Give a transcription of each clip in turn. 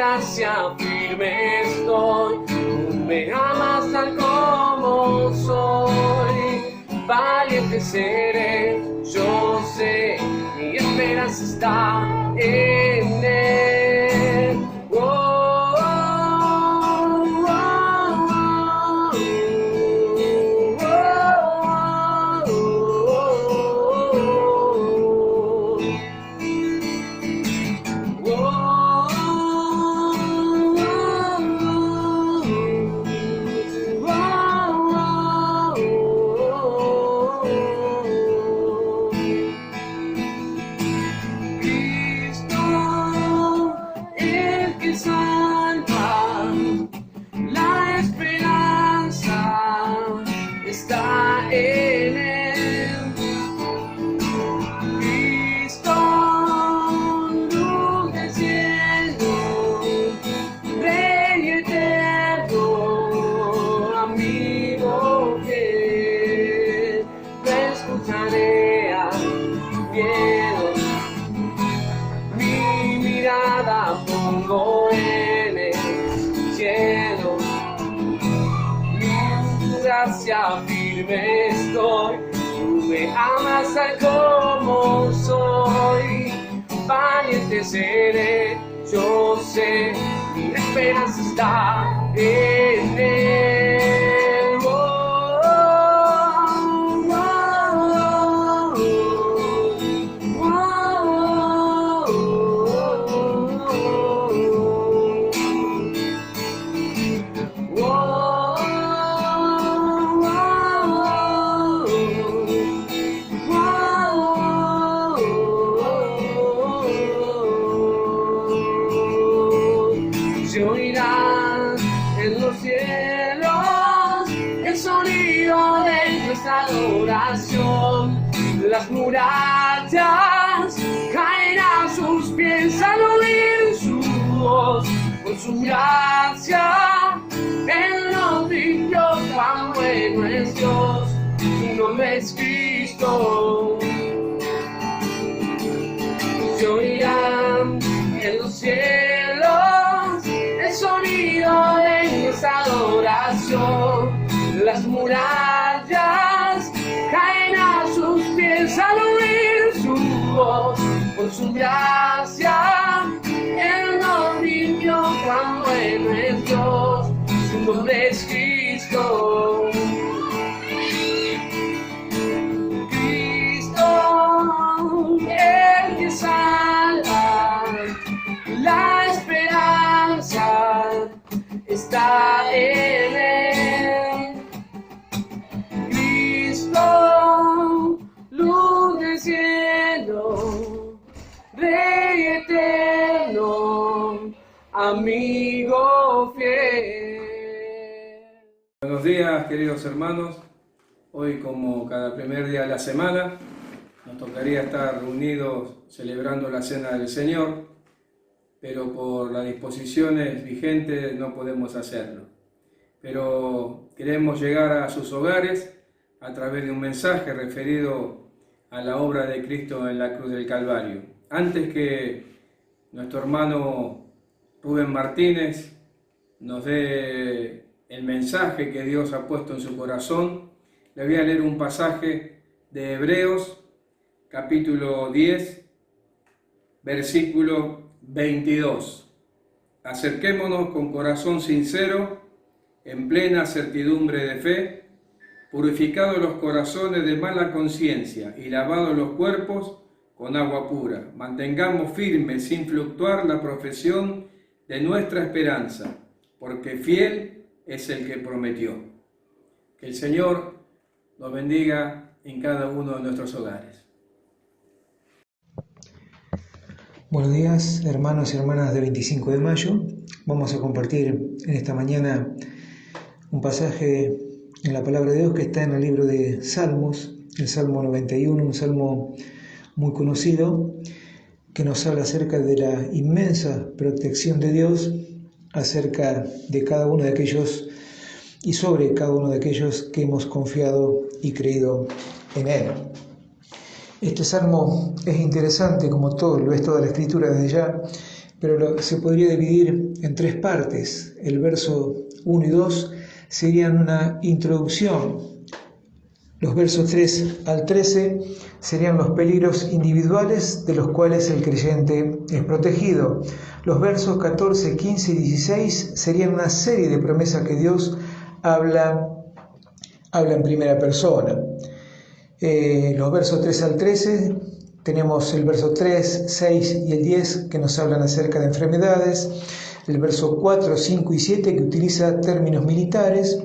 gracia firme estoy. Tú me amas tal como soy. Valiente seré, yo sé, mi esperanza está en él. Oh, oh, oh, pongo en el cielo, mi gracia firme estoy. Tú me amas tal como soy. Valiente seré, yo sé, mi esperanza está en él. Se oirá en los cielos el sonido de nuestra adoración. Las murallas caerán a sus pies al oír su voz. Por su gracia Él nos limpió, cuán bueno es Dios. Su nombre es Cristo. Se oirán en los cielos el sonido de nuestra adoración. Las murallas caen a sus pies al oír su voz. Por su gracia Él nos limpió, cuán bueno es Dios. Su nombre es Cristo. Cristo, el que salva, la esperanza está en él. Cristo, luz del cielo, Rey eterno, amigo fiel. Buenos días, queridos hermanos. Hoy, como cada primer día de la semana, nos tocaría estar reunidos celebrando la Cena del Señor, pero por las disposiciones vigentes no podemos hacerlo. Pero queremos llegar a sus hogares a través de un mensaje referido a la obra de Cristo en la cruz del Calvario. Antes que nuestro hermano Rubén Martínez nos dé el mensaje que Dios ha puesto en su corazón, le voy a leer un pasaje de Hebreos, capítulo 10, versículo 22. Acerquémonos con corazón sincero, en plena certidumbre de fe, purificados los corazones de mala conciencia y lavados los cuerpos con agua pura. Mantengamos firme, sin fluctuar, la profesión de nuestra esperanza, porque fiel es el que prometió. Que el Señor nos bendiga en cada uno de nuestros hogares. Buenos días, hermanos y hermanas de 25 de mayo. Vamos a compartir en esta mañana un pasaje en la palabra de Dios que está en el libro de Salmos, el Salmo 91, un salmo muy conocido que nos habla acerca de la inmensa protección de Dios, acerca de cada uno de aquellos y sobre cada uno de aquellos que hemos confiado y creído en Él. Este salmo es interesante, como todo, lo es toda la Escritura desde ya, pero se podría dividir en tres partes. El verso 1 y 2 serían una introducción. Los versos 3 al 13 serían los peligros individuales de los cuales el creyente es protegido. Los versos 14, 15 y 16 serían una serie de promesas que Dios habla en primera persona. Los versos 3 al 13 tenemos el verso 3, 6 y el 10 que nos hablan acerca de enfermedades. El verso 4, 5 y 7 que utiliza términos militares.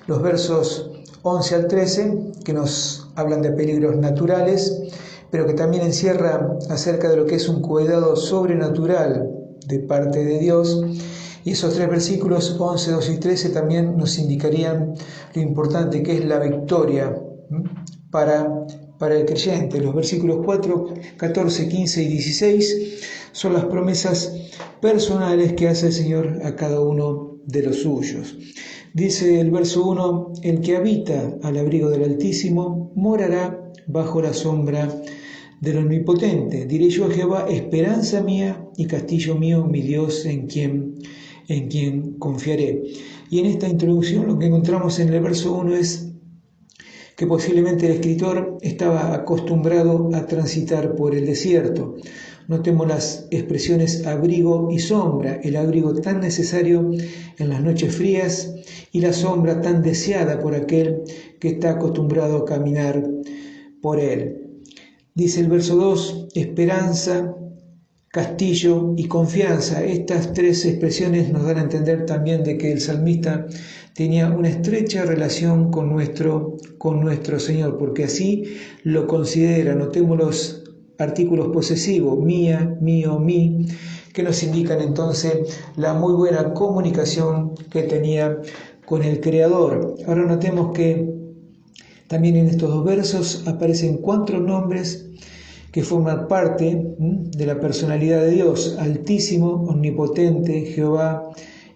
Los versos 11 al 13 que nos hablan de peligros naturales, pero que también encierra acerca de lo que es un cuidado sobrenatural de parte de Dios. Y esos tres versículos, 11, 12 y 13, también nos indicarían lo importante que es la victoria para el creyente. Los versículos 4, 14, 15 y 16 son las promesas personales que hace el Señor a cada uno de los suyos. Dice el verso 1, el que habita al abrigo del Altísimo morará bajo la sombra del Omnipotente. Diré yo a Jehová, esperanza mía y castillo mío, mi Dios en quien confiaré. Y en esta introducción lo que encontramos en el verso 1 es que posiblemente el escritor estaba acostumbrado a transitar por el desierto. Notemos las expresiones abrigo y sombra, el abrigo tan necesario en las noches frías y la sombra tan deseada por aquel que está acostumbrado a caminar por él. Dice el verso 2, esperanza, castillo y confianza. Estas tres expresiones nos dan a entender también de que el salmista tenía una estrecha relación con nuestro Señor, porque así lo considera. Notemos los artículos posesivos, mía, mío, mí, que nos indican entonces la muy buena comunicación que tenía con el Creador. Ahora notemos que también en estos dos versos aparecen 4 nombres que forman parte de la personalidad de Dios: Altísimo, Omnipotente, Jehová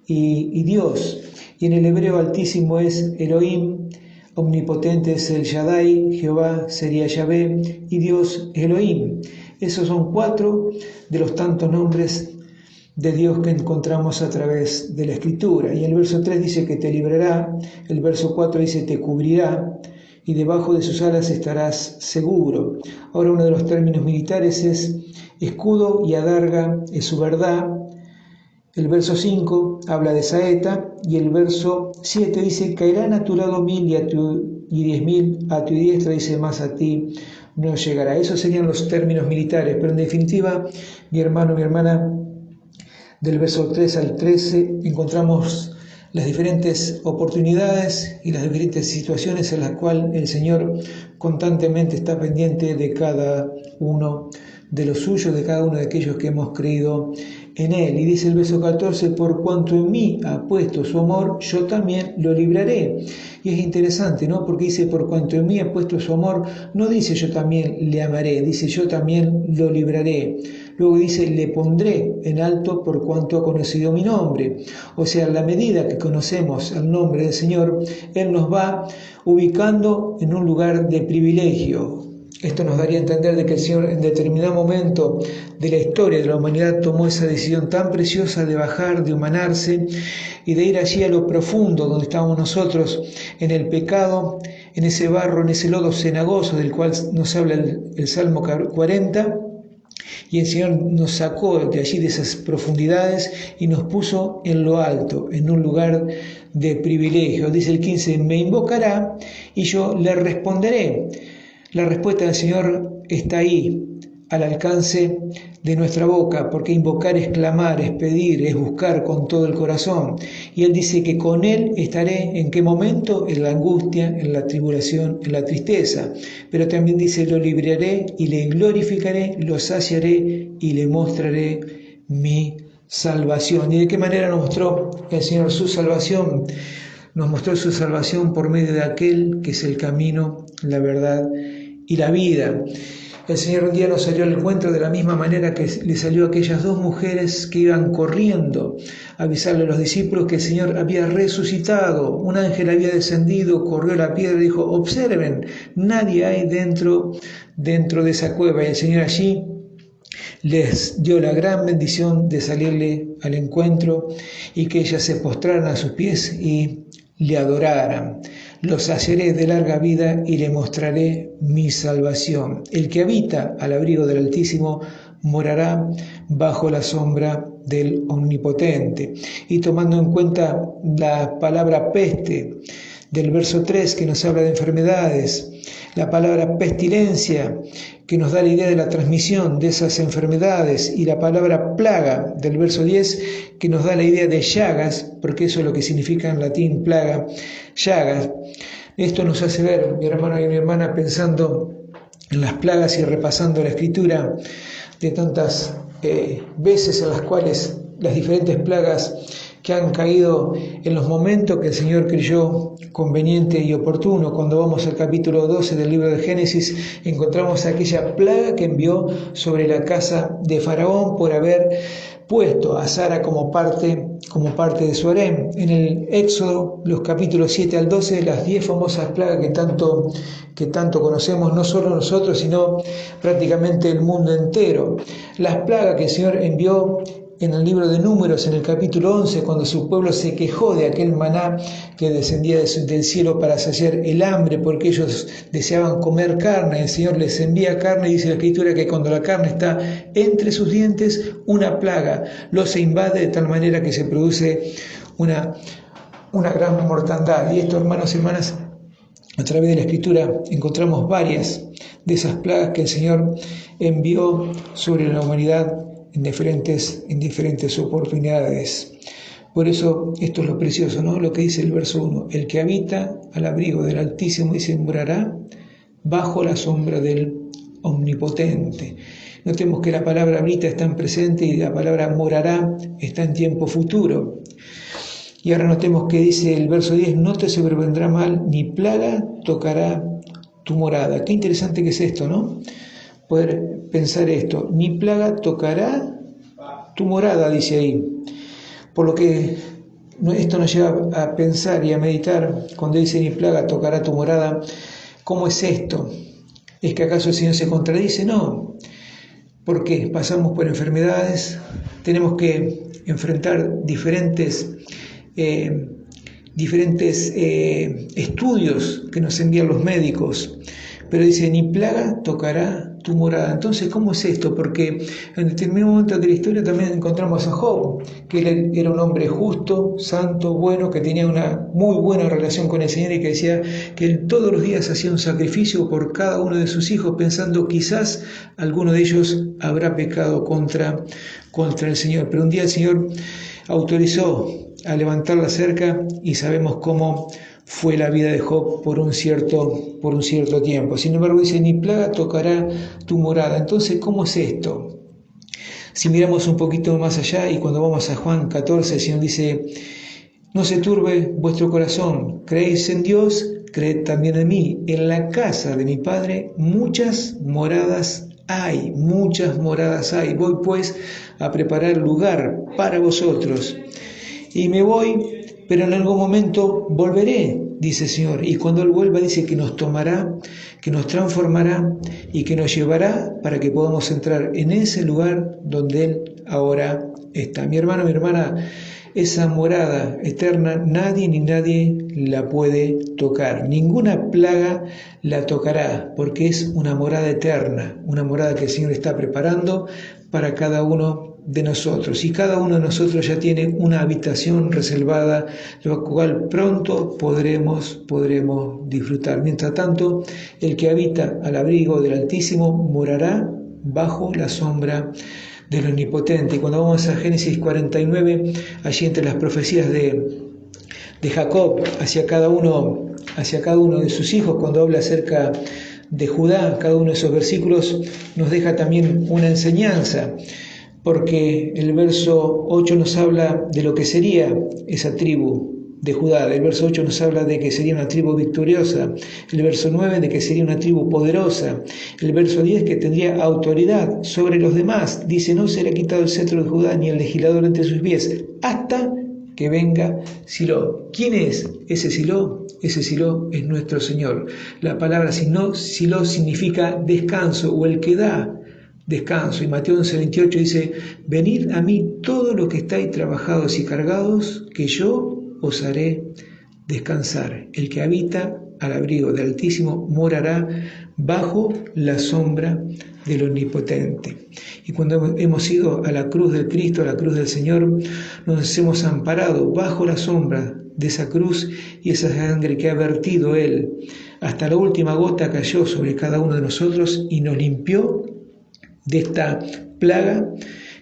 y Dios. Y en el hebreo Altísimo es Elohim, Omnipotente es el Shaddai, Jehová sería Yahvé y Dios Elohim. Esos son 4 de los tantos nombres de Dios que encontramos a través de la Escritura. Y el verso 3 dice que te librará, el verso 4 dice te cubrirá, y debajo de sus alas estarás seguro. Ahora uno de los términos militares es escudo y adarga, es su verdad. El verso 5 habla de saeta y el verso 7 dice caerán a tu lado 1000 y 10.000 a tu diestra, dice más a ti no llegará. Esos serían los términos militares, pero en definitiva, mi hermano, mi hermana, del verso 3 al 13 encontramos las diferentes oportunidades y las diferentes situaciones en las cuales el Señor constantemente está pendiente de cada uno de los suyos, de cada uno de aquellos que hemos creído en Él. Y dice el verso 14, por cuanto en mí ha puesto su amor, yo también lo libraré. Y es interesante, ¿no? Porque dice, por cuanto en mí ha puesto su amor, no dice yo también le amaré, dice yo también lo libraré. Luego dice, le pondré en alto por cuanto ha conocido mi nombre. O sea, a la medida que conocemos el nombre del Señor, Él nos va ubicando en un lugar de privilegio. Esto nos daría a entender de que el Señor en determinado momento de la historia de la humanidad tomó esa decisión tan preciosa de bajar, de humanarse y de ir allí a lo profundo donde estábamos nosotros, en el pecado, en ese barro, en ese lodo cenagoso del cual nos habla el Salmo 40. Y el Señor nos sacó de allí, de esas profundidades, y nos puso en lo alto, en un lugar de privilegio. Dice el 15, me invocará y yo le responderé. La respuesta del Señor está ahí, al alcance de nuestra boca, porque invocar es clamar, es pedir, es buscar con todo el corazón. Y Él dice que con Él estaré, ¿en qué momento? En la angustia, en la tribulación, en la tristeza. Pero también dice, lo libraré y le glorificaré, lo saciaré y le mostraré mi salvación. ¿Y de qué manera nos mostró el Señor su salvación? Nos mostró su salvación por medio de aquel que es el camino, la verdad y la vida. El Señor un día nos salió al encuentro de la misma manera que le salió a aquellas 2 mujeres que iban corriendo a avisarle a los discípulos que el Señor había resucitado. Un ángel había descendido, corrió la piedra y dijo, observen, nadie hay dentro de esa cueva. Y el Señor allí les dio la gran bendición de salirle al encuentro y que ellas se postraran a sus pies y le adoraran. Los hallaré de larga vida y le mostraré mi salvación. El que habita al abrigo del Altísimo morará bajo la sombra del Omnipotente. Y tomando en cuenta la palabra peste del verso 3 que nos habla de enfermedades, la palabra pestilencia que nos da la idea de la transmisión de esas enfermedades y la palabra plaga del verso 10 que nos da la idea de llagas, porque eso es lo que significa en latín plaga, llagas. Esto nos hace ver, mi hermano y mi hermana, pensando en las plagas y repasando la escritura de tantas veces en las cuales las diferentes plagas que han caído en los momentos que el Señor creyó conveniente y oportuno. Cuando vamos al capítulo 12 del libro de Génesis, encontramos aquella plaga que envió sobre la casa de Faraón por haber puesto a Sara como parte de su harem. En el Éxodo, los capítulos 7 al 12, las 10 famosas plagas que tanto conocemos, no solo nosotros, sino prácticamente el mundo entero. Las plagas que el Señor envió en el libro de Números, en el capítulo 11, cuando su pueblo se quejó de aquel maná que descendía del cielo para saciar el hambre, porque ellos deseaban comer carne, el Señor les envía carne, y dice la Escritura que cuando la carne está entre sus dientes, una plaga los invade de tal manera que se produce una gran mortandad. Y esto, hermanos y hermanas, a través de la Escritura encontramos varias de esas plagas que el Señor envió sobre la humanidad en diferentes oportunidades. Por eso esto es lo precioso, ¿no? Lo que dice el verso 1, el que habita al abrigo del Altísimo, dice, morará bajo la sombra del Omnipotente. Notemos que la palabra habita está en presente y la palabra morará está en tiempo futuro. Y ahora notemos que dice el verso 10, no te sobrevendrá mal, ni plaga tocará tu morada. Qué interesante que es esto, ¿no? Poder pensar esto, ni plaga tocará tu morada, dice ahí. Por lo que esto nos lleva a pensar y a meditar cuando dice ni plaga tocará tu morada. ¿Cómo es esto? ¿Es que acaso el Señor se contradice? No, porque pasamos por enfermedades, tenemos que enfrentar diferentes estudios que nos envían los médicos, pero dice ni plaga tocará tu morada. Entonces, ¿cómo es esto? Porque en determinado momento de la historia también encontramos a Job, que él era un hombre justo, santo, bueno, que tenía una muy buena relación con el Señor y que decía que él todos los días hacía un sacrificio por cada uno de sus hijos, pensando quizás alguno de ellos habrá pecado contra el Señor. Pero un día el Señor autorizó a levantar la cerca y sabemos cómo fue la vida de Job por un cierto tiempo. Sin embargo, dice, ni plaga tocará tu morada. Entonces, ¿cómo es esto? Si miramos un poquito más allá y cuando vamos a Juan 14, el Señor dice, no se turbe vuestro corazón, creéis en Dios, creed también en mí. En la casa de mi Padre muchas moradas hay. Voy pues a preparar lugar para vosotros. Y me voy, pero en algún momento volveré, dice el Señor. Y cuando Él vuelva, dice que nos tomará, que nos transformará y que nos llevará para que podamos entrar en ese lugar donde Él ahora está. Mi hermano, mi hermana, esa morada eterna nadie ni nadie la puede tocar. Ninguna plaga la tocará, porque es una morada eterna, una morada que el Señor está preparando para cada uno de nosotros, y cada uno de nosotros ya tiene una habitación reservada, lo cual pronto podremos disfrutar. Mientras tanto, el que habita al abrigo del Altísimo morará bajo la sombra del Omnipotente. Y cuando vamos a Génesis 49, allí entre las profecías de Jacob hacia cada uno de sus hijos, cuando habla acerca de Judá, cada uno de esos versículos nos deja también una enseñanza, porque el verso 8 nos habla de lo que sería esa tribu de Judá. El verso 8 nos habla de que sería una tribu victoriosa. El verso 9 de que sería una tribu poderosa. El verso 10 que tendría autoridad sobre los demás. Dice, no será quitado el cetro de Judá ni el legislador entre sus pies, hasta que venga Silo. ¿Quién es ese Silo? Ese Silo es nuestro Señor. La palabra Silo significa descanso o el que da descanso. Y Mateo 11:28 dice, venid a mí todos los que estáis trabajados y cargados, que yo os haré descansar. El que habita al abrigo del Altísimo morará bajo la sombra del Omnipotente. Y cuando hemos ido a la cruz del Cristo, a la cruz del Señor, nos hemos amparado bajo la sombra de esa cruz y esa sangre que ha vertido Él. Hasta la última gota cayó sobre cada uno de nosotros y nos limpió de esta plaga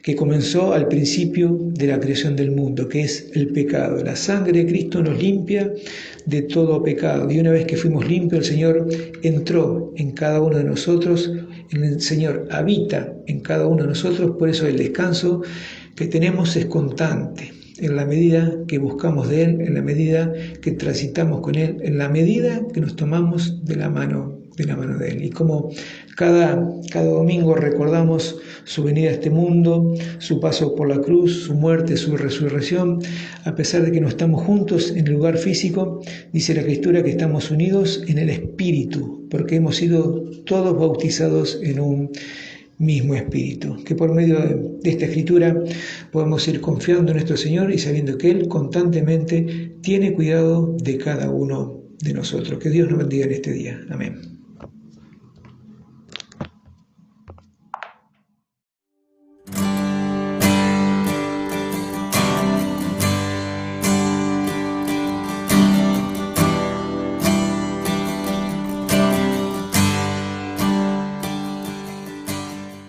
que comenzó al principio de la creación del mundo, que es el pecado. La sangre de Cristo nos limpia de todo pecado. Y una vez que fuimos limpios, el Señor entró en cada uno de nosotros, el Señor habita en cada uno de nosotros, por eso el descanso que tenemos es constante, en la medida que buscamos de Él, en la medida que transitamos con Él, en la medida que nos tomamos de la mano de Él. Y como cada domingo recordamos su venida a este mundo, su paso por la cruz, su muerte, su resurrección, a pesar de que no estamos juntos en el lugar físico, dice la Escritura que estamos unidos en el Espíritu, porque hemos sido todos bautizados en un mismo Espíritu. Que por medio de esta Escritura podemos ir confiando en nuestro Señor y sabiendo que Él constantemente tiene cuidado de cada uno de nosotros. Que Dios nos bendiga en este día. Amén.